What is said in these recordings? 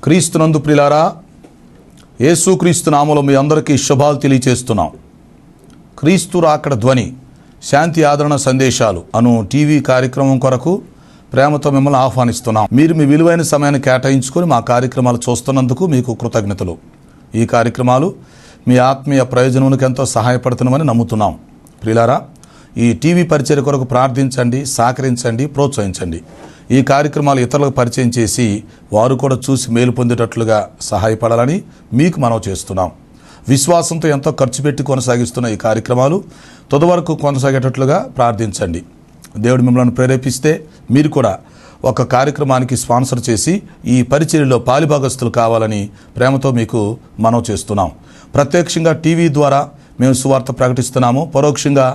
క్రీస్తునందు ప్రియులారా, యేసుక్రీస్తు నామములో మీ అందరికీ శుభాలు తెలియజేస్తున్నాం. క్రీస్తు రాకడ ధ్వని శాంతి ఆదరణ సందేశాలు అను టీవీ కార్యక్రమం కొరకు ప్రేమతో మిమ్మల్ని ఆహ్వానిస్తున్నాం. మీరు మీ విలువైన సమయాన్ని కేటాయించుకొని మా కార్యక్రమాలు చూస్తున్నందుకు మీకు కృతజ్ఞతలు. ఈ కార్యక్రమాలు మీ ఆత్మీయ ప్రయోజనములకు ఎంతో సహాయపడుతున్నామని నమ్ముతున్నాం. ప్రియులారా, ఈ టీవీ పరిచర్య కొరకు ప్రార్థించండి, సహకరించండి, ప్రోత్సహించండి. ఈ కార్యక్రమాలు ఇతరులకు పరిచయం చేసి వారు కూడా చూసి మేలు పొందేటట్లుగా సహాయపడాలని మీకు మనవి చేస్తున్నాం. విశ్వాసంతో ఎంతో ఖర్చు పెట్టి కొనసాగిస్తున్న ఈ కార్యక్రమాలు తుది వరకు కొనసాగేటట్లుగా ప్రార్థించండి. దేవుడు మిమ్మల్ని ప్రేరేపిస్తే మీరు కూడా ఒక కార్యక్రమానికి స్పాన్సర్ చేసి ఈ పరిచర్యలో పాలిభాగస్తులు కావాలని ప్రేమతో మీకు మనవి చేస్తున్నాం. ప్రత్యక్షంగా టీవీ ద్వారా మేము సువార్త ప్రకటిస్తున్నాము. పరోక్షంగా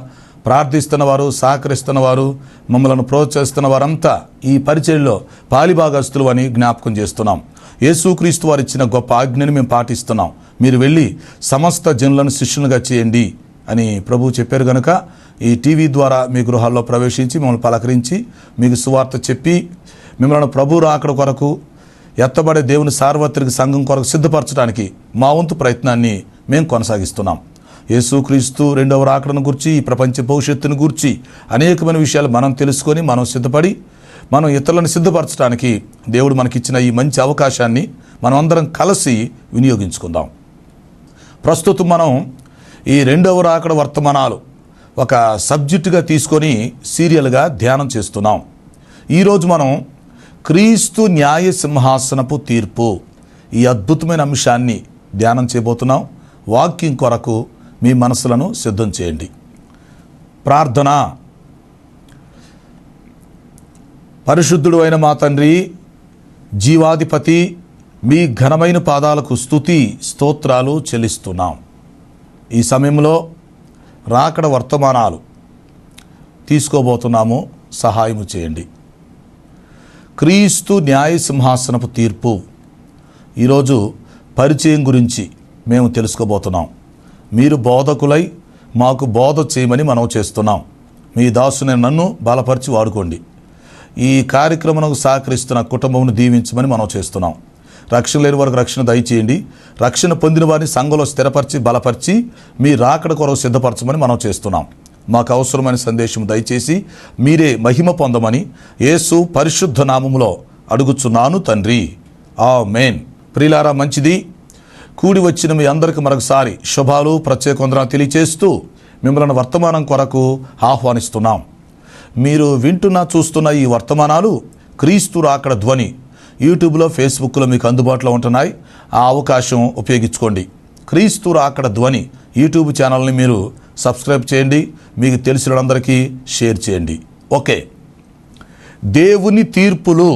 ప్రార్థిస్తున్నవారు, సహకరిస్తున్నవారు, మమ్మల్ని ప్రోత్సహిస్తున్న వారంతా ఈ పరిచర్యలో పాలిభాగస్తులు అని జ్ఞాపకం చేస్తున్నాం. యేసుక్రీస్తు వారు ఇచ్చిన గొప్ప ఆజ్ఞని మేము పాటిస్తున్నాం. మీరు వెళ్ళి సమస్త జనులను శిష్యులుగా చేయండి అని ప్రభువు చెప్పారు కనుక ఈ టీవీ ద్వారా మీ గృహాల్లో ప్రవేశించి మిమ్మల్ని పలకరించి మీకు సువార్త చెప్పి మిమ్మల్ని ప్రభు రాకడ కొరకు ఎత్తబడే దేవుని సార్వత్రిక సంఘం కొరకు సిద్ధపరచడానికి మా వంతు ప్రయత్నాన్ని మేము కొనసాగిస్తున్నాం. యేసుక్రీస్తు రెండవ రాకడను గురించి, ఈ ప్రపంచ భవిష్యత్తును గురించి అనేకమైన విషయాలు మనం తెలుసుకొని మనం సిద్ధపడి మనం ఇతరులను సిద్ధపరచడానికి దేవుడు మనకిచ్చిన ఈ మంచి అవకాశాన్ని మనం అందరం కలిసి వినియోగించుకుందాం. ప్రస్తుతం మనం ఈ రెండవ రాకడ వర్తమానాలు ఒక సబ్జెక్టుగా తీసుకొని సీరియల్గా ధ్యానం చేస్తున్నాం. ఈరోజు మనం క్రీస్తు న్యాయ సింహాసనపు తీర్పు ఈ అద్భుతమైన అంశాన్ని ధ్యానం చేయబోతున్నాం. వాక్యం కొరకు మీ మనసులను సిద్ధం చేయండి. ప్రార్థన. పరిశుద్ధుడు అయిన మా తండ్రి, జీవాధిపతి, మీ ఘనమైన పాదాలకు స్తుతి స్తోత్రాలు చెల్లిస్తున్నాం. ఈ సమయంలో రాకడ వర్తమానాలు తీసుకోబోతున్నాము, సహాయము చేయండి. క్రీస్తు న్యాయ సింహాసనపు తీర్పు ఈరోజు పరిచయం గురించి మేము తెలుసుకోబోతున్నాం. మీరు బోధకులై మాకు బోధ చేయమని మనం చేస్తున్నాం. మీ దాసుని నన్ను బలపరిచి వాడుకోండి. ఈ కార్యక్రమం సహకరిస్తున్న కుటుంబమును దీవించమని మనం చేస్తున్నాం. రక్షణ లేని వారికి రక్షణ దయచేయండి. రక్షణ పొందిన వారిని సంఘంలో స్థిరపరిచి బలపరిచి మీ రాకడ కొరకు సిద్ధపరచమని మనం చేస్తున్నాం. మాకు అవసరమైన సందేశం దయచేసి మీరే మహిమ పొందమని యేసు పరిశుద్ధ నామములో అడుగుచున్నాను తండ్రి, ఆమేన్. ప్రియులారా, మంచిది. కూడి వచ్చిన మీ అందరికీ మరొకసారి శుభాలు, ప్రత్యేక వందనాలు తెలియచేస్తూ మిమ్మల్ని వర్తమానం కొరకు ఆహ్వానిస్తున్నాం. మీరు వింటున్న చూస్తున్న ఈ వర్తమానాలు క్రీస్తు రాకడ ధ్వని యూట్యూబ్లో, ఫేస్బుక్లో మీకు అందుబాటులో ఉంటున్నాయి. ఆ అవకాశం ఉపయోగించుకోండి. క్రీస్తు రాకడ ధ్వని యూట్యూబ్ ఛానల్ని మీరు సబ్స్క్రైబ్ చేయండి. మీకు తెలిసిన వాళ్ళందరికీ షేర్ చేయండి. ఓకే. దేవుని తీర్పులు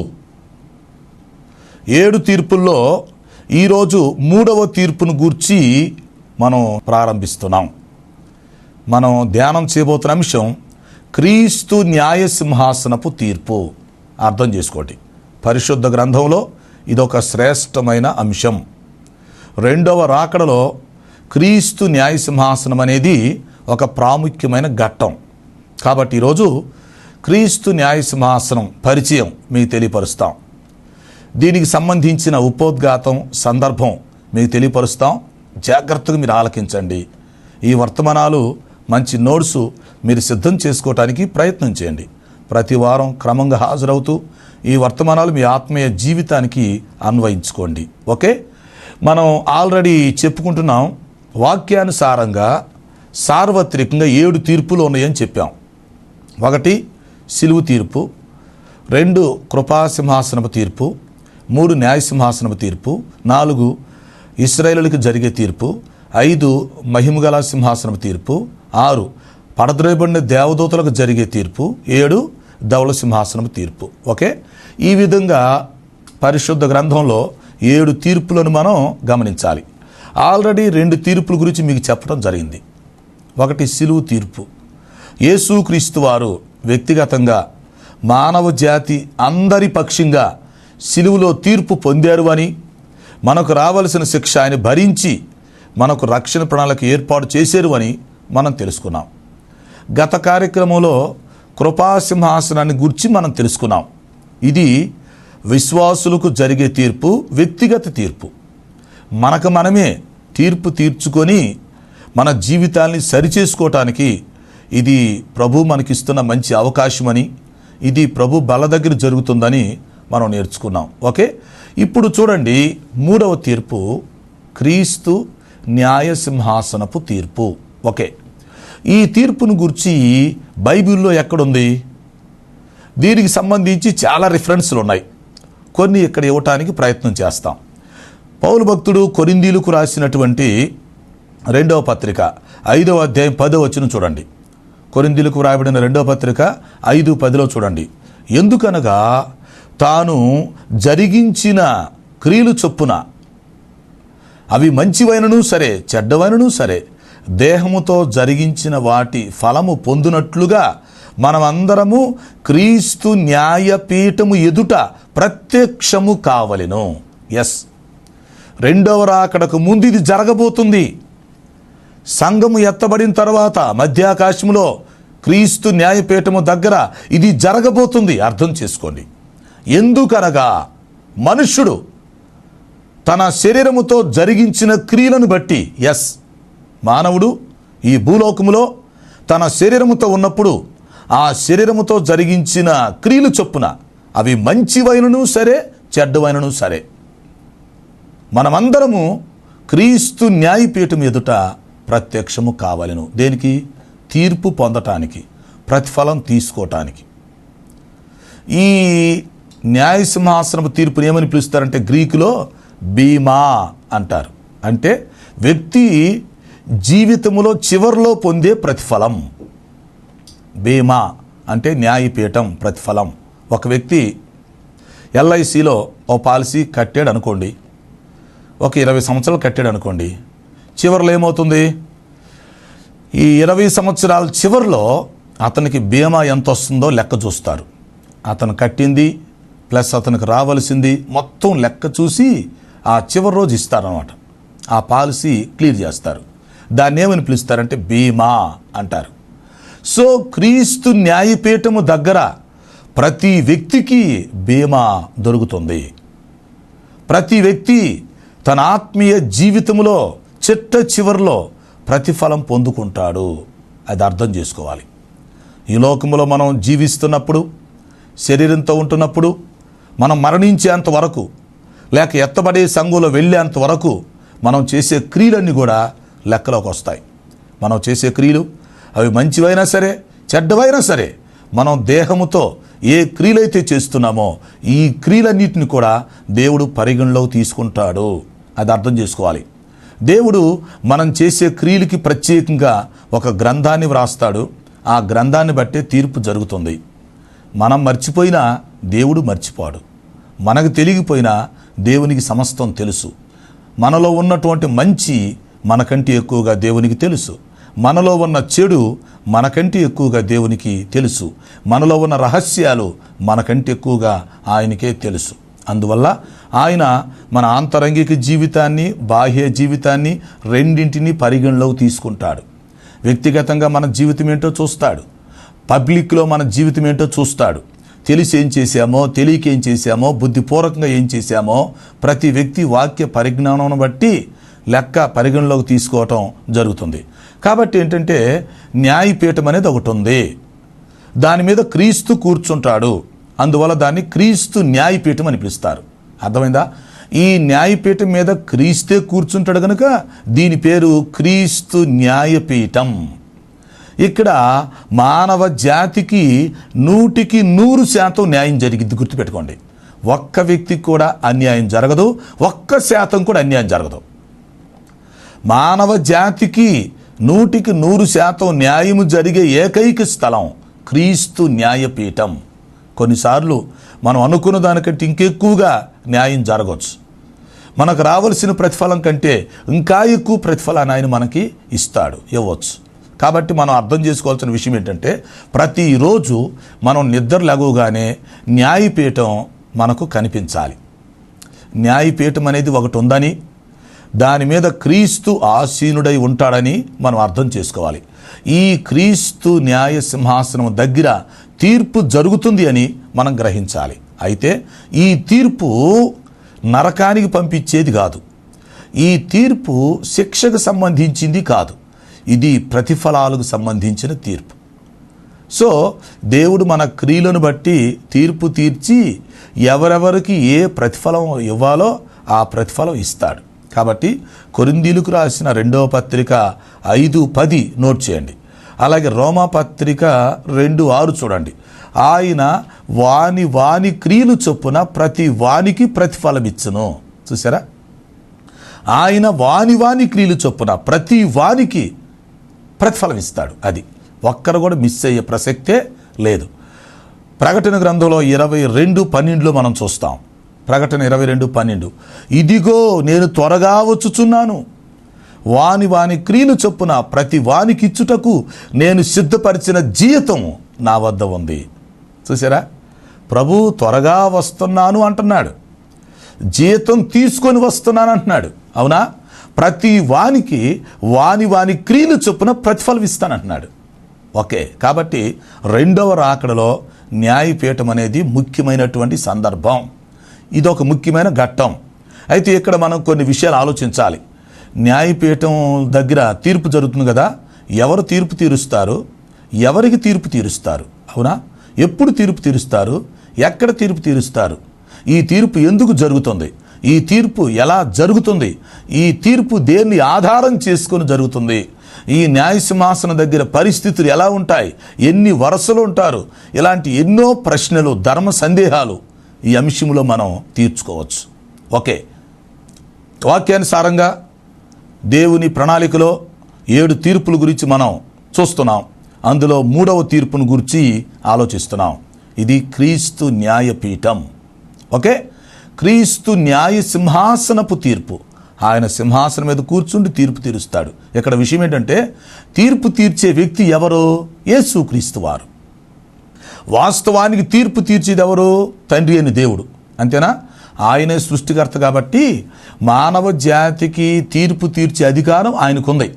7 తీర్పుల్లో ఈరోజు 3వ తీర్పును గూర్చి మనం ప్రారంభిస్తున్నాం. మనం ధ్యానం చేయబోతున్న అంశం క్రీస్తు న్యాయ సింహాసనపు తీర్పు. అర్థం చేసుకోండి, పరిశుద్ధ గ్రంథంలో ఇదొక శ్రేష్టమైన అంశం. రెండవ రాకడలో క్రీస్తు న్యాయ సింహాసనం అనేది ఒక ప్రాముఖ్యమైన ఘట్టం. కాబట్టి ఈరోజు క్రీస్తు న్యాయ సింహాసనం పరిచయం మీకు తెలియపరుస్తాం. దీనికి సంబంధించిన ఉపోద్ఘాతం, సందర్భం మీకు తెలియపరుస్తాం. జాగ్రత్తగా మీరు ఆలకించండి. ఈ వర్తమానాలు మంచి నోట్స్ మీరు సిద్ధం చేసుకోవటానికి ప్రయత్నం చేయండి. ప్రతి వారం క్రమంగా హాజరవుతూ ఈ వర్తమానాలు మీ ఆత్మీయ జీవితానికి అన్వయించుకోండి. ఓకే. మనం ఆల్రెడీ చెప్పుకుంటున్నాం, వాక్యానుసారంగా సార్వత్రికంగా 7 తీర్పులు ఉన్నాయని చెప్పాం. 1 సిలువు తీర్పు, 2 కృపాసింహాసనపు తీర్పు, 3 న్యాయసింహాసనపు తీర్పు, 4 ఇశ్రాయేలులకు జరిగే తీర్పు, 5 మహిమగల సింహాసనపు తీర్పు, 6 పడద్రోయబడిన దేవదూతలకు జరిగే తీర్పు, 7 ధవళ సింహాసనపు తీర్పు. ఓకే. ఈ విధంగా పరిశుద్ధ గ్రంథంలో 7 తీర్పులను మనం గమనించాలి. ఆల్రెడీ 2 తీర్పుల గురించి మీకు చెప్పడం జరిగింది. 1 సిలువు తీర్పు. యేసుక్రీస్తు వారు వ్యక్తిగతంగా మానవ జాతి అందరి పక్షంగా సిలువులో తీర్పు పొందారు అని, మనకు రావలసిన శిక్ష ఆయన భరించి మనకు రక్షణ ప్రణాళిక ఏర్పాటు చేశారు అని మనం తెలుసుకున్నాం. గత కార్యక్రమంలో కృపాసింహాసనాన్ని గురించి మనం తెలుసుకున్నాం. ఇది విశ్వాసులకు జరిగే తీర్పు వ్యక్తిగత తీర్పు. మనకు మనమే తీర్పు తీర్చుకొని మన జీవితాల్ని సరిచేసుకోవటానికి ఇది ప్రభు మనకిస్తున్న మంచి అవకాశమని, ఇది ప్రభు బల దగ్గర జరుగుతుందని మనం నేర్చుకున్నాం. ఓకే, ఇప్పుడు చూడండి 3వ తీర్పు, క్రీస్తు న్యాయసింహాసనపు తీర్పు. ఓకే, ఈ తీర్పును గురించి బైబిల్లో ఎక్కడుంది? దీనికి సంబంధించి చాలా రిఫరెన్స్లు ఉన్నాయి. కొన్ని ఇక్కడ ఇవ్వటానికి ప్రయత్నం చేస్తాం. పౌలు భక్తుడు కొరింథీయులకు రాసినటువంటి 2వ పత్రిక 5వ అధ్యాయం 10వ వచనం చూడండి. కొరింథీయులకు రాయబడిన 2వ పత్రిక 5:10లో చూడండి. ఎందుకనగా తాను జరిగించిన క్రియలు చొప్పున అవి మంచివైనను సరే చెడ్డవైనను సరే దేహముతో జరిగించిన వాటి ఫలము పొందునట్లుగా మనమందరము క్రీస్తు న్యాయపీఠము ఎదుట ప్రత్యక్షము కావలెను. ఎస్, 2వ రాకడకు ముందు ఇది జరగబోతుంది. సంఘము ఎత్తబడిన తర్వాత మధ్యాకాశములో క్రీస్తు న్యాయపీఠము దగ్గర ఇది జరగబోతుంది. అర్థం చేసుకోండి. ఎందుకనగా మనుష్యుడు తన శరీరముతో జరిగించిన క్రియలను బట్టి, ఎస్, మానవుడు ఈ భూలోకములో తన శరీరముతో ఉన్నప్పుడు ఆ శరీరముతో జరిగించిన క్రియలు చొప్పున అవి మంచివైనను సరే చెడ్డవైనను సరే మనమందరము క్రీస్తు న్యాయపీఠం ఎదుట ప్రత్యక్షము కావాలను. దేనికి? తీర్పు పొందటానికి, ప్రతిఫలం తీసుకోవటానికి. ఈ న్యాయసింహాసనపు తీర్పుని ఏమని పిలుస్తారంటే గ్రీకులో బీమా అంటారు. అంటే వ్యక్తి జీవితంలో చివరిలో పొందే ప్రతిఫలం. బీమా అంటే న్యాయపీఠం, ప్రతిఫలం. ఒక వ్యక్తి ఎల్ఐసిలో ఓ పాలసీ కట్టాడు అనుకోండి, ఒక 20 సంవత్సరాలు కట్టాడు అనుకోండి. చివరిలో ఏమవుతుంది? ఈ 20 సంవత్సరాల చివరిలో అతనికి బీమా ఎంత వస్తుందో లెక్క చూస్తారు. అతను కట్టింది ప్లస్ అతనికి రావాల్సింది మొత్తం లెక్క చూసి ఆ చివరి రోజు ఇస్తారన్నమాట. ఆ పాలసీ క్లియర్ చేస్తారు. దాన్ని ఏమని పిలుస్తారంటే బీమా అంటారు. సో క్రీస్తు న్యాయపీఠము దగ్గర ప్రతి వ్యక్తికి బీమా దొరుకుతుంది. ప్రతి వ్యక్తి తన ఆత్మీయ జీవితంలో చిట్ట చివరిలో ప్రతిఫలం పొందుకుంటాడు. అది అర్థం చేసుకోవాలి. ఈ లోకములో మనం జీవిస్తున్నప్పుడు, శరీరంతో ఉంటున్నప్పుడు, మనం మరణించేంత వరకు లేక ఎత్తబడే సంఘంలో వెళ్ళేంత వరకు మనం చేసే క్రియలన్నీ కూడా లెక్కలోకి వస్తాయి. మనం చేసే క్రియలు అవి మంచివైనా సరే చెడ్డవైనా సరే మనం దేహముతో ఏ క్రియలైతే చేస్తున్నామో ఈ క్రియలన్నిటిని కూడా దేవుడు పరిగణలోకి తీసుకుంటాడు. అది అర్థం చేసుకోవాలి. దేవుడు మనం చేసే క్రియలకి ప్రత్యేకంగా ఒక గ్రంథాన్ని వ్రాస్తాడు. ఆ గ్రంథాన్ని బట్టే తీర్పు జరుగుతుంది. మనం మర్చిపోయినా దేవుడు మర్చిపోడు. మనకు తెలియకపోయినా దేవునికి సమస్తం తెలుసు. మనలో ఉన్నటువంటి మంచి మనకంటే ఎక్కువగా దేవునికి తెలుసు. మనలో ఉన్న చెడు మనకంటే ఎక్కువగా దేవునికి తెలుసు. మనలో ఉన్న రహస్యాలు మనకంటే ఎక్కువగా ఆయనకే తెలుసు. అందువల్ల ఆయన మన ఆంతరంగిక జీవితాన్ని, బాహ్య జీవితాన్ని రెండింటినీ పరిగణలోకి తీసుకుంటాడు. వ్యక్తిగతంగా మన జీవితం ఏంటో చూస్తాడు, పబ్లిక్లో మన జీవితం ఏంటో చూస్తాడు. తెలిసి ఏం చేశామో, తెలియక ఏం చేశామో, బుద్ధిపూర్వకంగా ఏం చేశామో ప్రతి వ్యక్తి వాక్య పరిజ్ఞానం బట్టి లెక్క పరిగణలోకి తీసుకోవటం జరుగుతుంది. కాబట్టి ఏంటంటే న్యాయపీఠం అనేది ఒకటి ఉంది. దాని మీద క్రీస్తు కూర్చుంటాడు. అందువల్ల దాన్ని క్రీస్తు న్యాయపీఠం అని పిలుస్తారు. అర్థమైందా? ఈ న్యాయపీఠం మీద క్రీస్తే కూర్చుంటాడు కనుక దీని పేరు క్రీస్తు న్యాయపీఠం. ఇక్కడ మానవ జాతికి 100% న్యాయం జరిగింది. గుర్తుపెట్టుకోండి. ఒక్క వ్యక్తికి కూడా అన్యాయం జరగదు, 1% కూడా అన్యాయం జరగదు. మానవ జాతికి 100% న్యాయము జరిగే ఏకైక స్థలం క్రీస్తు న్యాయపీఠం. కొన్నిసార్లు మనం అనుకున్న దానికంటే ఇంకెక్కువగా న్యాయం జరగవచ్చు. మనకు రావాల్సిన ప్రతిఫలం కంటే ఇంకా ఎక్కువ ప్రతిఫలాన్ని ఆయన మనకి ఇస్తాడు, ఇవ్వచ్చు. కాబట్టి మనం అర్థం చేసుకోవాల్సిన విషయం ఏంటంటే ప్రతిరోజు మనం నిద్ర లెగవగానే న్యాయపీఠం మనకు కనిపించాలి. న్యాయపీఠం అనేది ఒకటి ఉందని, దాని మీద క్రీస్తు ఆసీనుడై ఉంటాడని మనం అర్థం చేసుకోవాలి. ఈ క్రీస్తు న్యాయ సింహాసనం దగ్గర తీర్పు జరుగుతుంది అని మనం గ్రహించాలి. అయితే ఈ తీర్పు నరకానికి పంపించేది కాదు. ఈ తీర్పు శిక్షకు సంబంధించింది కాదు. ఇది ప్రతిఫలాలకు సంబంధించిన తీర్పు. సో దేవుడు మన క్రియలను బట్టి తీర్పు తీర్చి ఎవరెవరికి ఏ ప్రతిఫలం ఇవ్వాలో ఆ ప్రతిఫలం ఇస్తాడు. కాబట్టి కొరింథీయులకు రాసిన 2వ పత్రిక 5:10 నోట్ చేయండి. అలాగే రోమా పత్రిక 2:6 చూడండి. ఆయన వాని క్రియలు చొప్పున ప్రతి వానికి ప్రతిఫలం ఇచ్చును. చూసారా? ఆయన వాని క్రియలు చొప్పున ప్రతి వానికి ప్రతిఫలం ఇస్తాడు. అది ఒక్కరు కూడా మిస్ అయ్యే ప్రసక్తే లేదు. ప్రకటన గ్రంథంలో 22:12 మనం చూస్తాం. ప్రకటన 22:12, ఇదిగో నేను త్వరగా వచ్చుచున్నాను, వాని క్రియలు చొప్పున ప్రతి వానికి ఇచ్చుటకు నేను సిద్ధపరిచిన జీతం నా వద్ద ఉంది. చూసారా? ప్రభు త్వరగా వస్తున్నాను అంటున్నాడు, జీతం తీసుకొని వస్తున్నాను అంటున్నాడు. అవునా? ప్రతి వానికి వాని క్రియలు చొప్పున ప్రతిఫలం ఇస్తానంటున్నాడు. ఓకే, కాబట్టి 2వ రాకడలో న్యాయపీఠం అనేది ముఖ్యమైనటువంటి సందర్భం. ఇదొక ముఖ్యమైన ఘట్టం. అయితే ఇక్కడ మనం కొన్ని విషయాలు ఆలోచించాలి. న్యాయపీఠం దగ్గర తీర్పు జరుగుతుంది కదా, ఎవరు తీర్పు తీరుస్తారు, ఎవరికి తీర్పు తీరుస్తారు? అవునా? ఎప్పుడు తీర్పు తీరుస్తారు, ఎక్కడ తీర్పు తీరుస్తారు, ఈ తీర్పు ఎందుకు జరుగుతుంది, ఈ తీర్పు ఎలా జరుగుతుంది, ఈ తీర్పు దేన్ని ఆధారం చేసుకొని జరుగుతుంది, ఈ న్యాయసింహాసనం దగ్గర పరిస్థితులు ఎలా ఉంటాయి, ఎన్ని వరుసలు ఉంటారు, ఇలాంటి ఎన్నో ప్రశ్నలు, ధర్మ సందేహాలు ఈ అంశంలో మనం తీర్చుకోవచ్చు. ఓకే, వాక్యానుసారంగా దేవుని ప్రణాళికలో 7 తీర్పుల గురించి మనం చూస్తున్నాం. అందులో 3వ తీర్పును గురించి ఆలోచిస్తున్నాం. ఇది క్రీస్తు న్యాయపీఠం. ఓకే, క్రీస్తు న్యాయ సింహాసనపు తీర్పు. ఆయన సింహాసనం మీద కూర్చుండి తీర్పు తీరుస్తాడు. ఇక్కడ విషయం ఏంటంటే, తీర్పు తీర్చే వ్యక్తి ఎవరు? యేసుక్రీస్తు వారు. వాస్తవానికి తీర్పు తీర్చేది ఎవరు? తండ్రి అని దేవుడు. అంతేనా? ఆయనే సృష్టికర్త కాబట్టి మానవ జాతికి తీర్పు తీర్చే అధికారం ఆయనకుంది.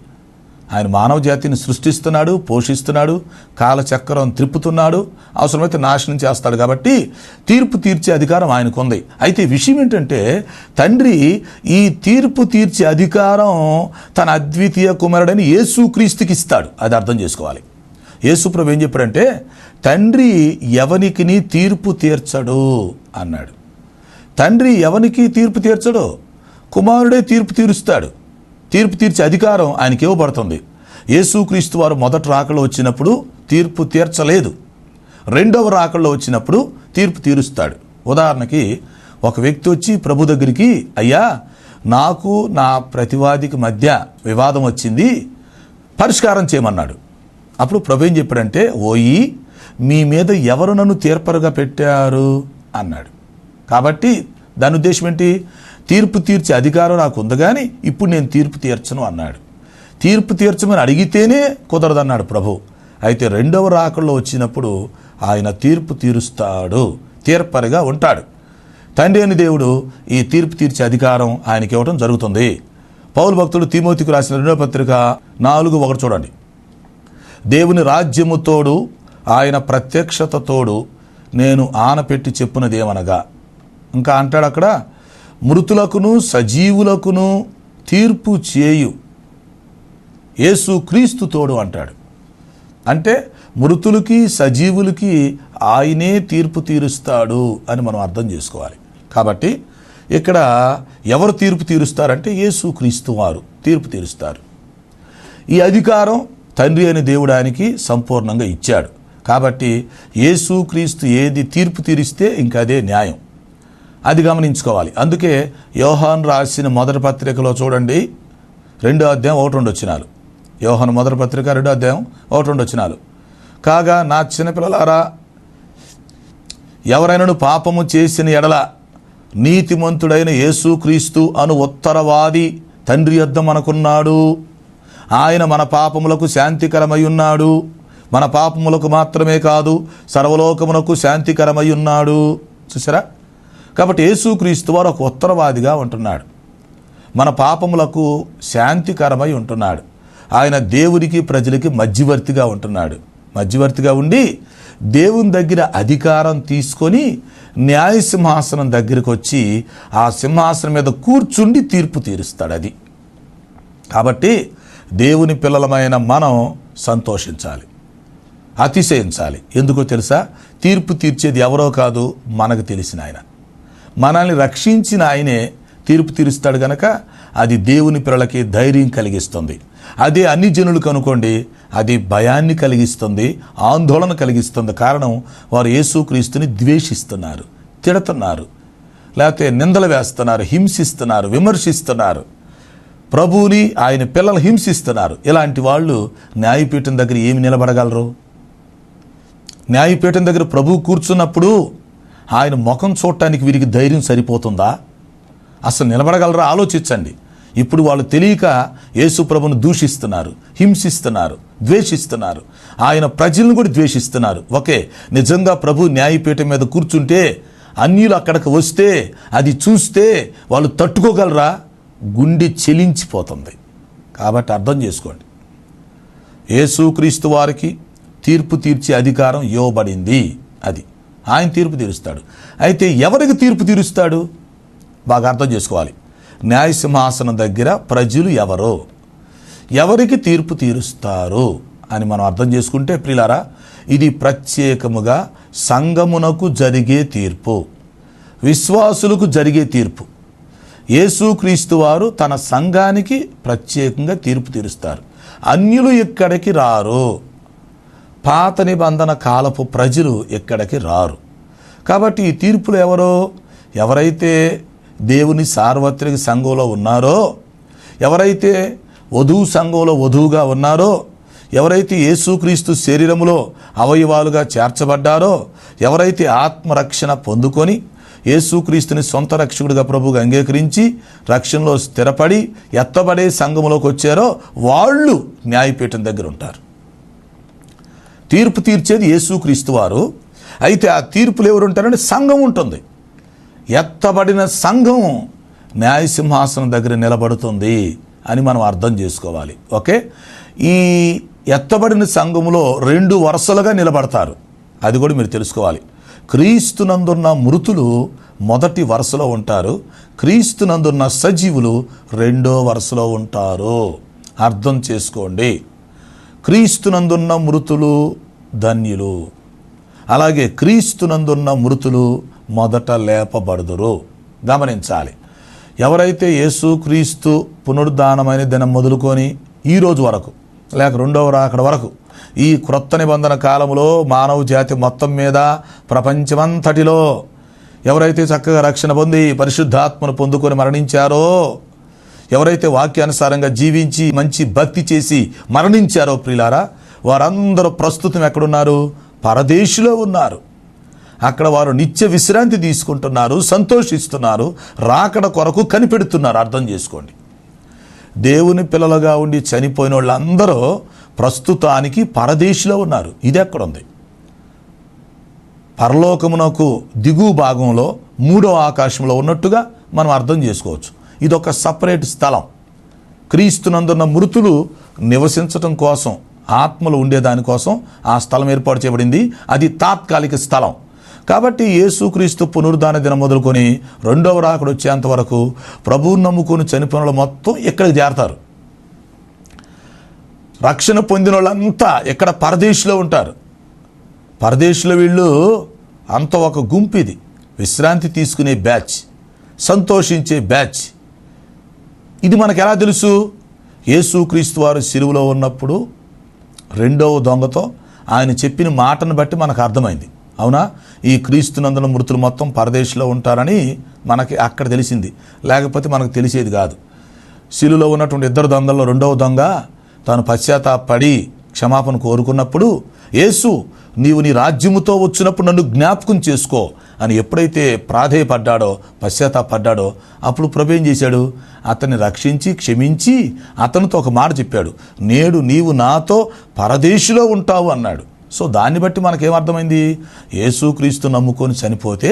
ఆయన మానవ జాతిని సృష్టిస్తున్నాడు, పోషిస్తున్నాడు, కాలచక్రం త్రిప్పుతున్నాడు, అవసరమైతే నాశనం చేస్తాడు. కాబట్టి తీర్పు తీర్చే అధికారం ఆయనకుంది. అయితే విషయం ఏంటంటే, తండ్రి ఈ తీర్పు తీర్చే అధికారం తన అద్వితీయ కుమారుడని యేసుక్రీస్తుకి ఇస్తాడు. అది అర్థం చేసుకోవాలి. యేసుప్రభు ఏం చెప్పాడంటే, తండ్రి ఎవనికి తీర్పు తీర్చడు అన్నాడు. తండ్రి ఎవనికి తీర్పు తీర్చడు, కుమారుడే తీర్పు తీరుస్తాడు. తీర్పు తీర్చే అధికారం ఆయనకి ఇవ్వబడుతుంది. యేసుక్రీస్తు వారు మొదటి రాకడలో వచ్చినప్పుడు తీర్పు తీర్చలేదు, 2వ రాకడలో వచ్చినప్పుడు తీర్పు తీరుస్తాడు. ఉదాహరణకి ఒక వ్యక్తి వచ్చి ప్రభు దగ్గరికి, అయ్యా నాకు నా ప్రతివాదికి మధ్య వివాదం వచ్చింది, పరిష్కారం చేయమన్నాడు. అప్పుడు ప్రభు ఏం చెప్పాడంటే, ఓయి మీ మీద ఎవరు నన్ను తీర్పరుగా పెట్టారు అన్నాడు. కాబట్టి దాని ఉద్దేశం ఏంటి? తీర్పు తీర్చే అధికారం నాకు ఉంది, కానీ ఇప్పుడు నేను తీర్పు తీర్చను అన్నాడు. తీర్పు తీర్చమని అడిగితేనే కుదరదన్నాడు ప్రభు. అయితే 2వ రాకడలో వచ్చినప్పుడు ఆయన తీర్పు తీరుస్తాడు, తీర్పరిగా ఉంటాడు. తండ్రి అని దేవుడు ఈ తీర్పు తీర్చే అధికారం ఆయనకి ఇవ్వడం జరుగుతుంది. పౌలు భక్తుడు తిమోతికి రాసిన 2వ పత్రిక 4:1 చూడండి. దేవుని రాజ్యము తోడు ఆయన ప్రత్యక్షత తోడు నేను ఆనపెట్టి చెప్పునదేమనగా, ఇంకా అంటాడు అక్కడ, మృతులకును సజీవులకును తీర్పు చేయు యేసుక్రీస్తు తోడు అంటాడు. అంటే మృతులకి సజీవులకి ఆయనే తీర్పు తీరుస్తాడు అని మనం అర్థం చేసుకోవాలి. కాబట్టి ఇక్కడ ఎవరు తీర్పు తీరుస్తారంటే యేసుక్రీస్తు వారు తీర్పు తీరుస్తారు. ఈ అధికారం తండ్రి అనే దేవుడు ఆయనకి సంపూర్ణంగా ఇచ్చాడు. కాబట్టి యేసుక్రీస్తు ఏది తీర్పు తీరిస్తే ఇంకా అదే న్యాయం. అది గమనించుకోవాలి. అందుకే యోహాను రాసిన మొదటి పత్రికలో చూడండి, 2వ అధ్యాయం 1-2 వచనాలు. యోహాను మొదటి పత్రిక 2వ అధ్యాయం 1-2 వచనాలు. కాగా నా చిన్నపిల్లలారా, ఎవరైనాను పాపము చేసిన ఎడల నీతిమంతుడైన యేసుక్రీస్తు అను ఉత్తరవాది తండ్రి యొద్ద మనకున్నాడు. ఆయన మన పాపములకు శాంతికరమై ఉన్నాడు. మన పాపములకు మాత్రమే కాదు, సర్వలోకమునకు శాంతికరమై ఉన్నాడు. చూసారా? కాబట్టి యేసుక్రీస్తు వారు ఒక ఉత్తరవాదిగా ఉంటున్నాడు, మన పాపములకు శాంతికరమై ఉంటున్నాడు. ఆయన దేవుడికి ప్రజలకి మధ్యవర్తిగా ఉంటున్నాడు. మధ్యవర్తిగా ఉండి దేవుని దగ్గర అధికారం తీసుకొని న్యాయసింహాసనం దగ్గరికి వచ్చి ఆ సింహాసనం మీద కూర్చుండి తీర్పు తీరుస్తాడు. అది కాబట్టి దేవుని పిల్లలమైన మనం సంతోషించాలి, అతిశయించాలి. ఎందుకో తెలుసా? తీర్పు తీర్చేది ఎవరో కాదు, మనకు తెలిసిన ఆయన. మనల్ని రక్షించిన ఆయనే తీర్పు తీరుస్తాడు కనుక అది దేవుని పిల్లలకి ధైర్యం కలిగిస్తుంది. అదే అన్ని జనులకు అనుకోండి, అది భయాన్ని కలిగిస్తుంది, ఆందోళన కలిగిస్తుంది. కారణం, వారు యేసుక్రీస్తుని ద్వేషిస్తున్నారు, తిడుతున్నారు, లేకపోతే నిందలు వేస్తున్నారు, హింసిస్తున్నారు, విమర్శిస్తున్నారు, ప్రభువుని ఆయన పిల్లలు హింసిస్తున్నారు. ఇలాంటి వాళ్ళు న్యాయపీఠం దగ్గర ఏమి నిలబడగలరు? న్యాయపీఠం దగ్గర ప్రభువు కూర్చున్నప్పుడు ఆయన ముఖం చూడటానికి వీరికి ధైర్యం సరిపోతుందా? అసలు నిలబడగలరా? ఆలోచించండి. ఇప్పుడు వాళ్ళు తెలియక యేసు ప్రభును దూషిస్తున్నారు, హింసిస్తున్నారు, ద్వేషిస్తున్నారు, ఆయన ప్రజలను కూడా ద్వేషిస్తున్నారు. ఓకే, నిజంగా ప్రభు న్యాయపీఠం మీద కూర్చుంటే అన్యులు అక్కడికి వస్తే అది చూస్తే వాళ్ళు తట్టుకోగలరా? గుండె చెలించిపోతుంది. కాబట్టి అర్థం చేసుకోండి, యేసుక్రీస్తు వారికి తీర్పు తీర్చే అధికారం ఇవ్వబడింది. అది ఆయన తీర్పు తీరుస్తాడు. అయితే ఎవరికి తీర్పు తీరుస్తాడు? బాగా అర్థం చేసుకోవాలి. న్యాయసింహాసనం దగ్గర ప్రజలు ఎవరో, ఎవరికి తీర్పు తీరుస్తారు అని మనం అర్థం చేసుకుంటే ప్రియులారా, ఇది ప్రత్యేకముగా సంఘమునకు జరిగే తీర్పు, విశ్వాసులకు జరిగే తీర్పు. యేసుక్రీస్తు వారు తన సంఘానికి ప్రత్యేకంగా తీర్పు తీరుస్తారు. అన్యులు ఇక్కడికి రారు, పాత నిబంధన కాలపు ప్రజలు ఇక్కడికి రారు. కాబట్టి ఈ తీర్పులు ఎవరైతే దేవుని సార్వత్రిక సంఘంలో ఉన్నారో, ఎవరైతే వధువు సంఘంలో వధువుగా ఉన్నారో, ఎవరైతే యేసుక్రీస్తు శరీరములో అవయవాలుగా చేర్చబడ్డారో, ఎవరైతే ఆత్మరక్షణ పొందుకొని యేసుక్రీస్తుని సొంత రక్షకుడిగా ప్రభువుగా అంగీకరించి రక్షణలో స్థిరపడి ఎత్తబడే సంఘములోకి వచ్చారో వాళ్ళు న్యాయపీఠం దగ్గర ఉంటారు. తీర్పు తీర్చేది యేసుక్రీస్తు వారు. అయితే ఆ తీర్పులు ఎవరు ఉంటారంటే సంఘం ఉంటుంది. ఎత్తబడిన సంఘం న్యాయసింహాసనం దగ్గర నిలబడుతుంది అని మనం అర్థం చేసుకోవాలి. ఓకే, ఈ ఎత్తబడిన సంఘములో 2 వరుసలుగా నిలబడతారు. అది కూడా మీరు తెలుసుకోవాలి. క్రీస్తునందున్న మృతులు మొదటి వరుసలో ఉంటారు, క్రీస్తునందున్న సజీవులు 2వ వరుసలో ఉంటారు. అర్థం చేసుకోండి. క్రీస్తునందున్న మృతులు ధన్యులు, అలాగే క్రీస్తునందున్న మృతులు మొదట లేపబడుదురు. గమనించాలి. ఎవరైతే యేసుక్రీస్తు పునరుద్ధానమైన దినం మొదలుకొని ఈ రోజు వరకు, లేక 2వ రాకడ వరకు, ఈ క్రొత్త నిబంధన కాలంలో మానవ జాతి మొత్తం మీద ప్రపంచమంతటిలో ఎవరైతే చక్కగా రక్షణ పొంది పరిశుద్ధాత్మను పొందుకొని మరణించారో, ఎవరైతే వాక్యానుసారంగా జీవించి మంచి భక్తి చేసి మరణించారో ప్రియులారా, వారందరూ ప్రస్తుతం ఎక్కడున్నారు? పరదేశులో ఉన్నారు. అక్కడ వారు నిత్య విశ్రాంతి తీసుకుంటున్నారు, సంతోషిస్తున్నారు, రాకడ కొరకు కనిపెడుతున్నారు. అర్థం చేసుకోండి. దేవుని పిల్లలుగా ఉండి చనిపోయిన వాళ్ళందరూ ప్రస్తుతానికి పరదేశులో ఉన్నారు. ఇది ఎక్కడుంది? పరలోకమునకు దిగువ భాగంలో 3వ ఆకాశంలో ఉన్నట్టుగా మనం అర్థం చేసుకోవచ్చు. ఇదొక సపరేట్ స్థలం. క్రీస్తునందున్న మృతులు నివసించటం కోసం, ఆత్మలు ఉండేదానికోసం ఆ స్థలం ఏర్పాటు చేయబడింది. అది తాత్కాలిక స్థలం. కాబట్టి యేసుక్రీస్తు పునరుద్ధాన దినం మొదలుకొని 2వ రాకడ వచ్చేంత వరకు ప్రభువుని నమ్ముకొని చనిపోయిన వాళ్ళు మొత్తం ఇక్కడికి చేరతారు. రక్షణ పొందిన వాళ్ళంతా ఇక్కడ పరదేశులో ఉంటారు. పరదేశులో వీళ్ళు అంత ఒక గుంపు. ఇది విశ్రాంతి తీసుకునే బ్యాచ్, సంతోషించే బ్యాచ్. ఇది మనకు ఎలా తెలుసు? యేసుక్రీస్తు వారు సిలువలో ఉన్నప్పుడు 2వ దొంగతో ఆయన చెప్పిన మాటను బట్టి మనకు అర్థమైంది. అవునా? ఈ క్రీస్తునందున మృతులు మొత్తం పరదేశంలో ఉంటారని మనకి అక్కడ తెలిసింది. లేకపోతే మనకు తెలిసేది కాదు. సిలువలో ఉన్నటువంటి 2 దొంగల్లో 2వ దొంగ తాను పశ్చాత్తాపడి క్షమాపణ కోరుకున్నప్పుడు, యేసు నీవు నీ రాజ్యముతో వచ్చినప్పుడు నన్ను జ్ఞాపకం చేసుకో అని ఎప్పుడైతే ప్రాధేయపడ్డాడో, పశ్చాత్తాపడ్డాడో, అప్పుడు ప్రభు ఏం చేశాడు? అతన్ని రక్షించి క్షమించి అతనితో ఒక మాట చెప్పాడు, నేడు నీవు నాతో పరదేశులో ఉంటావు అన్నాడు. సో దాన్ని బట్టి మనకేమర్థమైంది? యేసుక్రీస్తు నమ్ముకొని చనిపోతే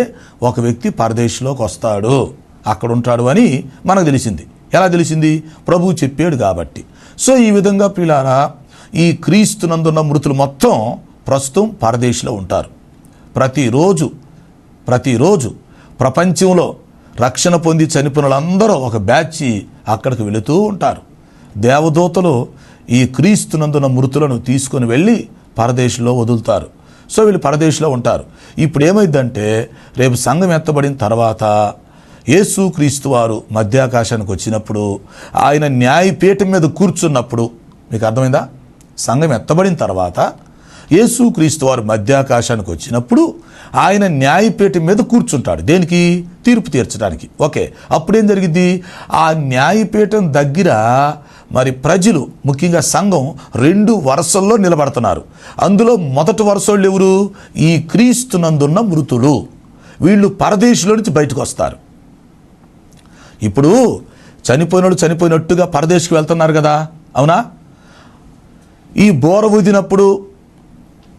ఒక వ్యక్తి పరదేశంలోకి వస్తాడు, అక్కడ ఉంటాడు అని మనకు తెలిసింది. ఎలా తెలిసింది? ప్రభువు చెప్పాడు కాబట్టి. సో ఈ విధంగా ప్రియులారా, ఈ క్రీస్తునందున్న మృతులు మొత్తం ప్రస్తుతం పరదేశంలో ఉంటారు. ప్రతిరోజు ప్రపంచంలో రక్షణ పొంది చనిపోయిన వాళ్ళందరూ ఒక బ్యాచ్ అక్కడికి వెళుతూ ఉంటారు. దేవదూతలు ఈ క్రీస్తునందున మృతులను తీసుకొని వెళ్ళి పరదేశంలో వదులుతారు. సో వీళ్ళు పరదేశంలో ఉంటారు. ఇప్పుడు ఏమైందంటే రేపు సంఘం ఎత్తబడిన తర్వాత యేసు క్రీస్తు వారు మధ్యాకాశానికి వచ్చినప్పుడు, ఆయన న్యాయపీఠం మీద కూర్చున్నప్పుడు, మీకు అర్థమైందా? సంఘం ఎత్తబడిన తర్వాత యేసు క్రీస్తు వారు మధ్యాకాశానికి వచ్చినప్పుడు ఆయన న్యాయపీఠం మీద కూర్చుంటాడు. దేనికి? తీర్పు తీర్చడానికి. ఓకే, అప్పుడేం జరిగింది? ఆ న్యాయపీఠం దగ్గర మరి ప్రజలు, ముఖ్యంగా సంఘం 2 వరుసల్లో నిలబడుతున్నారు. అందులో మొదటి వరుసలు ఎవరు? ఈ క్రీస్తునందున్న మృతులు. వీళ్ళు పరదేశంలో నుంచి బయటకు వస్తారు. ఇప్పుడు చనిపోయినట్టుగా పరదేశకు వెళ్తున్నారు కదా, అవునా? ఈ బోర ఊదినప్పుడు,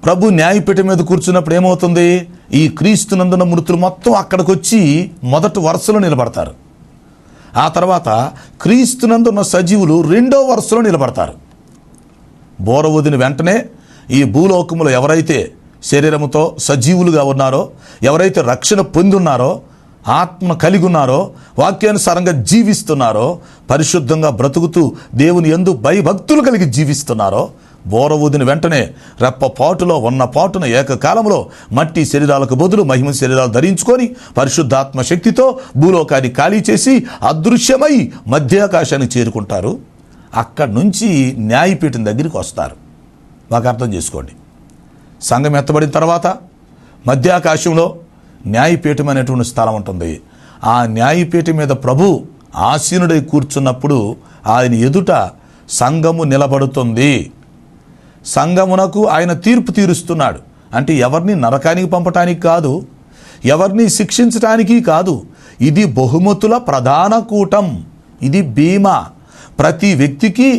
ప్రభు న్యాయపీఠం మీద కూర్చున్నప్పుడు ఏమవుతుంది? ఈ క్రీస్తునందున్న మృతులు మొత్తం అక్కడికి వచ్చి మొదటి వరుసలో నిలబడతారు. ఆ తర్వాత క్రీస్తునందున్న సజీవులు 2వ వరుసలో నిలబడతారు. బోర ఊదిన వెంటనే ఈ భూలోకములో ఎవరైతే శరీరముతో సజీవులుగా ఉన్నారో, ఎవరైతే రక్షణ పొంది ఉన్నారో, ఆత్మ కలిగి ఉన్నారో, వాక్యానుసారంగా జీవిస్తున్నారో, పరిశుద్ధంగా బ్రతుకుతూ దేవుని యందు భయభక్తులు కలిగి జీవిస్తున్నారో, బోర ఊదిన వెంటనే రెప్పపాటులో ఉన్న పాటున ఏకకాలంలో మట్టి శరీరాలకు బదులు మహిమ శరీరాలు ధరించుకొని పరిశుద్ధాత్మ శక్తితో భూలోకాన్ని ఖాళీ చేసి అదృశ్యమై మధ్యాకాశానికి చేరుకుంటారు. అక్కడి నుంచి న్యాయపీఠం దగ్గరికి వస్తారు. మాకు అర్థం చేసుకోండి. సంఘం ఎత్తబడిన తర్వాత మధ్యాకాశంలో న్యాయపీఠం అనేటువంటి స్థలం ఉంటుంది. ఆ న్యాయపీఠం మీద ప్రభు ఆసీనుడై కూర్చున్నప్పుడు ఆయన ఎదుట సంఘము నిలబడుతుంది. సంఘమునకు ఆయన తీర్పు తీరుస్తున్నాడు. అంటే ఎవరిని నరకానికి పంపటానికి కాదు, ఎవరిని శిక్షించటానికి కాదు. ఇది బహుమతుల ప్రధాన కూటం, ఇది బీమా. ప్రతి వ్యక్తికి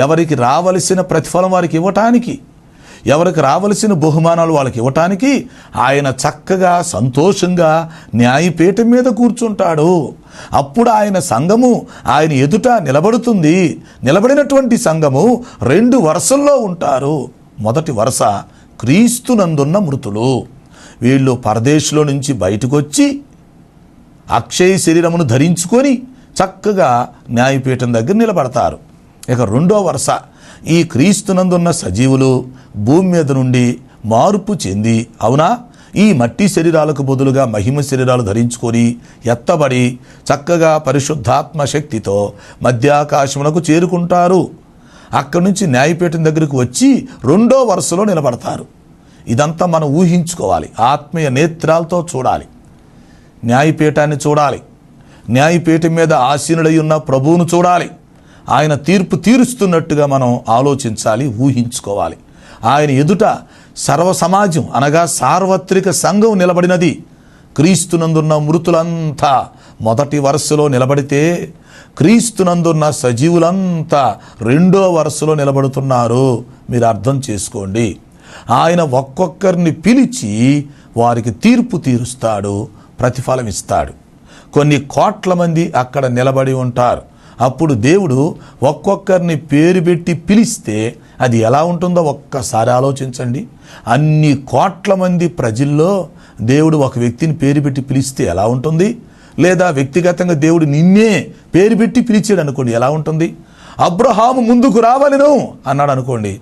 ఎవరికి రావలసిన ప్రతిఫలం వారికి ఇవ్వటానికి, ఎవరికి రావలసిన బహుమానాలు వాళ్ళకి ఇవ్వటానికి ఆయన చక్కగా సంతోషంగా న్యాయపీఠం మీద కూర్చుంటాడు. అప్పుడు ఆయన సంఘము ఆయన ఎదుట నిలబడుతుంది. నిలబడినటువంటి సంఘము 2 వరుసల్లో ఉంటారు. మొదటి వరుస క్రీస్తునందున్న మృతులు. వీళ్ళు పరదేశంలో నుంచి బయటకు వచ్చి అక్షయ శరీరమును ధరించుకొని చక్కగా న్యాయపీఠం దగ్గర నిలబడతారు. ఇక 2వ వరుస ఈ క్రీస్తునందున్న సజీవులు భూమి మీద నుండి మార్పు చెంది, అవునా, ఈ మట్టి శరీరాలకు బదులుగా మహిమ శరీరాలు ధరించుకొని ఎత్తబడి చక్కగా పరిశుద్ధాత్మ శక్తితో మధ్యాకాశమునకు చేరుకుంటారు. అక్కడి నుంచి న్యాయపీఠం దగ్గరకు వచ్చి 2వ వరుసలో నిలబడతారు. ఇదంతా మనం ఊహించుకోవాలి, ఆత్మీయ నేత్రాలతో చూడాలి. న్యాయపీఠాన్ని చూడాలి, న్యాయపీఠం మీద ఆసీనుడై ఉన్న ప్రభువును చూడాలి. ఆయన తీర్పు తీరుస్తున్నట్టుగా మనం ఆలోచించాలి, ఊహించుకోవాలి. ఆయన ఎదుట సర్వ సమాజం అనగా సార్వత్రిక సంఘం నిలబడినది. క్రీస్తునందున్న మృతులంతా మొదటి వరుసలో నిలబడితే క్రీస్తునందున్న సజీవులంతా 2వ వరుసలో నిలబడుతున్నారు. మీరు అర్థం చేసుకోండి. ఆయన ఒక్కొక్కరిని పిలిచి వారికి తీర్పు తీరుస్తాడు, ప్రతిఫలం ఇస్తాడు. కొన్ని కోట్ల మంది అక్కడ నిలబడి ఉంటారు. అప్పుడు దేవుడు ఒక్కొక్కరిని పేరు పెట్టి పిలిస్తే అది ఎలా ఉంటుందో ఒక్కసారి ఆలోచించండి. అన్ని కోట్ల మంది ప్రజల్లో దేవుడు ఒక వ్యక్తిని పేరు పెట్టి పిలిస్తే ఎలా ఉంటుంది? లేదా వ్యక్తిగతంగా దేవుడు నిన్నే పేరు పెట్టి పిలిచాడు అనుకోండి, ఎలా ఉంటుంది? అబ్రహాము ముందుకు రావాలను అన్నాడు అనుకోండి.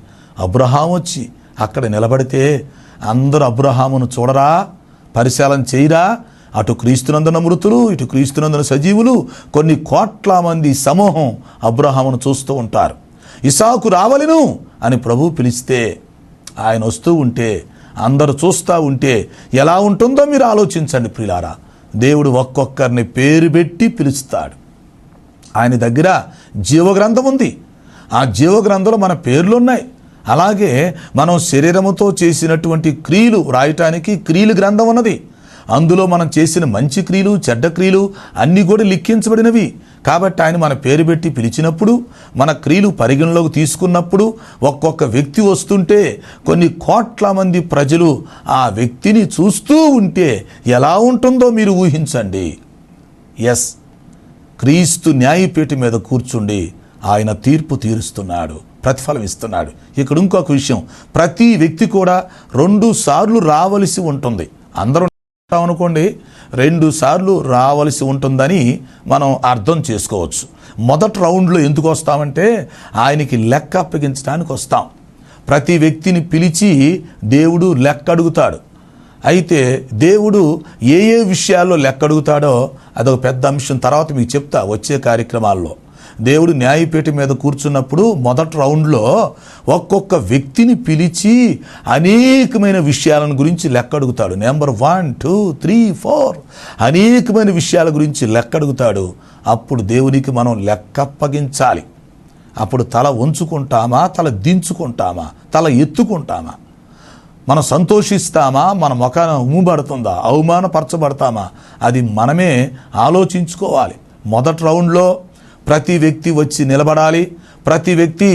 అబ్రహాము వచ్చి అక్కడ నిలబడితే అందరూ అబ్రహామును చూడరా, పరిశీలన చేయరా? అటు క్రీస్తునందున మృతులు, ఇటు క్రీస్తునందున సజీవులు, కొన్ని కోట్ల మంది సమూహం అబ్రహామును చూస్తూ ఉంటారు. ఇసాకు రావలెను అని ప్రభు పిలిస్తే, ఆయన వస్తూ ఉంటే, అందరూ చూస్తూ ఉంటే ఎలా ఉంటుందో మీరు ఆలోచించండి ప్రియులారా. దేవుడు ఒక్కొక్కరిని పేరు పెట్టి పిలుస్తాడు. ఆయన దగ్గర జీవగ్రంథం ఉంది. ఆ జీవగ్రంథంలో మన పేర్లు ఉన్నాయి. అలాగే మనం శరీరముతో చేసినటువంటి క్రియలు రాయటానికి క్రియలు గ్రంథం ఉన్నది. అందులో మనం చేసిన మంచి క్రియలు, చెడ్డ క్రియలు అన్నీ కూడా లిఖించబడినవి. కాబట్టి ఆయన మన పేరు పెట్టి పిలిచినప్పుడు, మన క్రియలు పరిగణలోకి తీసుకున్నప్పుడు, ఒక్కొక్క వ్యక్తి వస్తుంటే కొన్ని కోట్ల మంది ప్రజలు ఆ వ్యక్తిని చూస్తూ ఉంటే ఎలా ఉంటుందో మీరు ఊహించండి. క్రీస్తు న్యాయపీఠం మీద కూర్చుండి ఆయన తీర్పు తీరుస్తున్నాడు. ప్రతిఫలం ఇస్తున్నాడు. ఇక్కడ ఇంకొక విషయం, ప్రతి వ్యక్తి కూడా 2 సార్లు రావలసి ఉంటుంది. అందరూ అనుకోండి 2 సార్లు రావలసి ఉంటుందని మనం అర్థం చేసుకోవచ్చు. మొదటి రౌండ్లో ఎందుకు వస్తామంటే ఆయనకి లెక్క అప్పగించడానికి వస్తాం. ప్రతి వ్యక్తిని పిలిచి దేవుడు లెక్క అడుగుతాడు. అయితే దేవుడు ఏ ఏ విషయాల్లో లెక్క అడుగుతాడో అదొక పెద్ద అంశం, తర్వాత మీకు చెప్తా వచ్చే కార్యక్రమాల్లో. దేవుడు న్యాయపీఠం మీద కూర్చున్నప్పుడు మొదటి రౌండ్లో ఒక్కొక్క వ్యక్తిని పిలిచి అనేకమైన విషయాలను గురించి లెక్క అడుగుతాడు. నెంబర్ 1, 2, 3, 4 అనేకమైన విషయాల గురించి లెక్క అడుగుతాడు. అప్పుడు దేవునికి మనం లెక్క అప్పగించాలి. అప్పుడు తల వంచుకుంటామా, తల దించుకుంటామా, తల ఎత్తుకుంటామా, మనం సంతోషిస్తామా, మన ముఖాన ఉమ్ముబడుతుందా, అవమానపరచబడతామా, అది మనమే ఆలోచించుకోవాలి. మొదటి రౌండ్లో ప్రతి వ్యక్తి వచ్చి నిలబడాలి. ప్రతి వ్యక్తి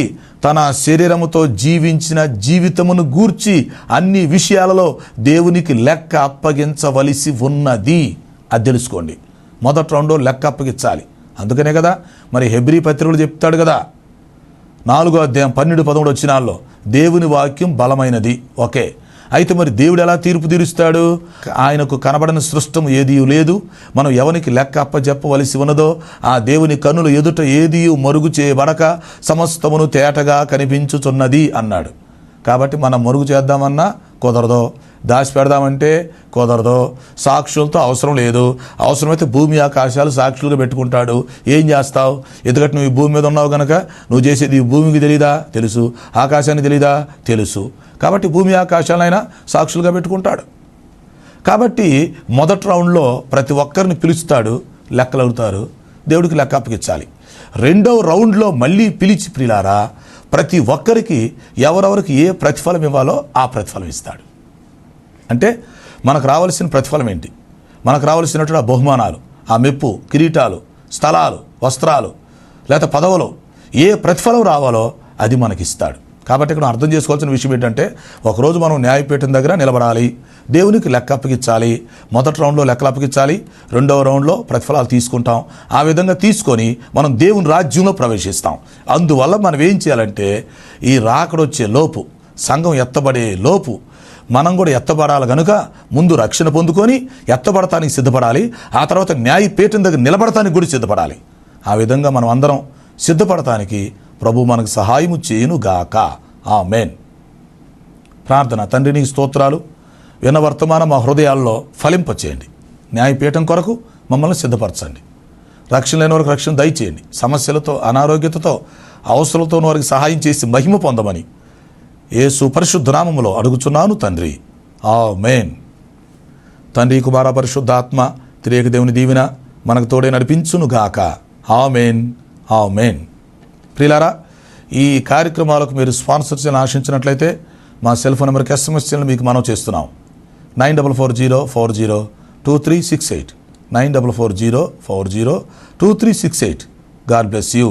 తన శరీరముతో జీవించిన జీవితమును గూర్చి అన్ని విషయాలలో దేవునికి లెక్క అప్పగించవలసి ఉన్నది. అది తెలుసుకోండి. మొదటి రౌండ్లో లెక్క అప్పగించాలి. అందుకనే కదా మరి హెబ్రీ పత్రికలు చెప్తాడు కదా, 4వ అధ్యాయం 12-13 వచనాల్లో దేవుని వాక్యం బలమైనది. ఓకే, అయితే మరి దేవుడు ఎలా తీర్పు తీరుస్తాడు? ఆయనకు కనబడని సృష్టం ఏదీ లేదు. మనం ఎవరికి లెక్క అప్పచెప్పవలసి ఉన్నదో ఆ దేవుని కన్నుల ఎదుట ఏదీ మరుగు చేయబడక సమస్తమును తేటగా కనిపించుచున్నది అన్నాడు. కాబట్టి మనం మరుగు చేద్దామన్నా కుదరదు, దాచి పెడదామంటే కుదరదు, సాక్షులతో అవసరం లేదు. అవసరమైతే భూమి ఆకాశాలు సాక్షులుగా పెట్టుకుంటాడు. ఏం చేస్తావు? ఎందుకంటే నువ్వు ఈ భూమి మీద ఉన్నావు కనుక నువ్వు చేసేది ఈ భూమికి తెలీదా? తెలుసు. ఆకాశానికి తెలీదా? తెలుసు. కాబట్టి భూమి ఆకాశాలైనా సాక్షులుగా పెట్టుకుంటాడు. కాబట్టి మొదటి రౌండ్లో ప్రతి ఒక్కరిని పిలుస్తాడు, లెక్కలు అడుగుతారు, దేవుడికి లెక్క అప్పగించాలి. 2వ రౌండ్లో మళ్ళీ పిలిచి ప్రియులారా ప్రతి ఒక్కరికి ఎవరెవరికి ఏ ప్రతిఫలం ఇవ్వాలో ఆ ప్రతిఫలం ఇస్తాడు. అంటే మనకు రావాల్సిన ప్రతిఫలం ఏంటి? మనకు రావాల్సినటువంటి ఆ బహుమానాలు, ఆ మెప్పు, కిరీటాలు, స్థలాలు, వస్త్రాలు, లేకపోతే పదవులు, ఏ ప్రతిఫలం రావాలో అది మనకిస్తాడు. కాబట్టి ఇక్కడ అర్థం చేసుకోవాల్సిన విషయం ఏంటంటే ఒకరోజు మనం న్యాయపీఠం దగ్గర నిలబడాలి, దేవునికి లెక్క అప్పగించాలి. మొదటి రౌండ్లో లెక్కలు అప్పగించాలి, 2వ రౌండ్లో ప్రతిఫలాలు తీసుకుంటాం. ఆ విధంగా తీసుకొని మనం దేవుని రాజ్యంలో ప్రవేశిస్తాం. అందువల్ల మనం ఏం చేయాలంటే ఈ రాకడొచ్చే లోపు, సంఘం ఎత్తబడే లోపు మనం కూడా ఎత్తబడాలి కనుక ముందు రక్షణ పొందుకొని ఎత్తబడటానికి సిద్ధపడాలి. ఆ తర్వాత న్యాయపీఠం దగ్గర నిలబడటానికి కూడా సిద్ధపడాలి. ఆ విధంగా మనం అందరం సిద్ధపడటానికి ప్రభు మనకు సహాయము చేయునుగాక. ఆమేన్. ప్రార్థన. తండ్రి నీకు స్తోత్రాలు. విన్న వర్తమానం మా హృదయాల్లో ఫలింపచేయండి. న్యాయపీఠం కొరకు మమ్మల్ని సిద్ధపరచండి. రక్షణ లేని వారికి రక్షణ దయచేయండి. సమస్యలతో, అనారోగ్యతతో, అవసరాలతో ఉన్న వారికి సహాయం చేసి మహిమ పొందమని యేసు పరిశుద్ధ నామములో అడుగుచున్నాను తండ్రి. ఆమేన్. తండ్రి, కుమార, పరిశుద్ధాత్మ త్రియేక దేవుని దీవెన మనకు తోడే నడిపించునుగాక. ఆమేన్. ఆమేన్. ప్రియులారా, ఈ కార్యక్రమాలకు మీరు స్పాన్సర్ చేయాలని ఆశించినట్లయితే మా సెల్ ఫోన్ నెంబర్కి SMS చేయాలని మీకు మనం చేస్తున్నాం. 9440402368 9440402368. God bless you.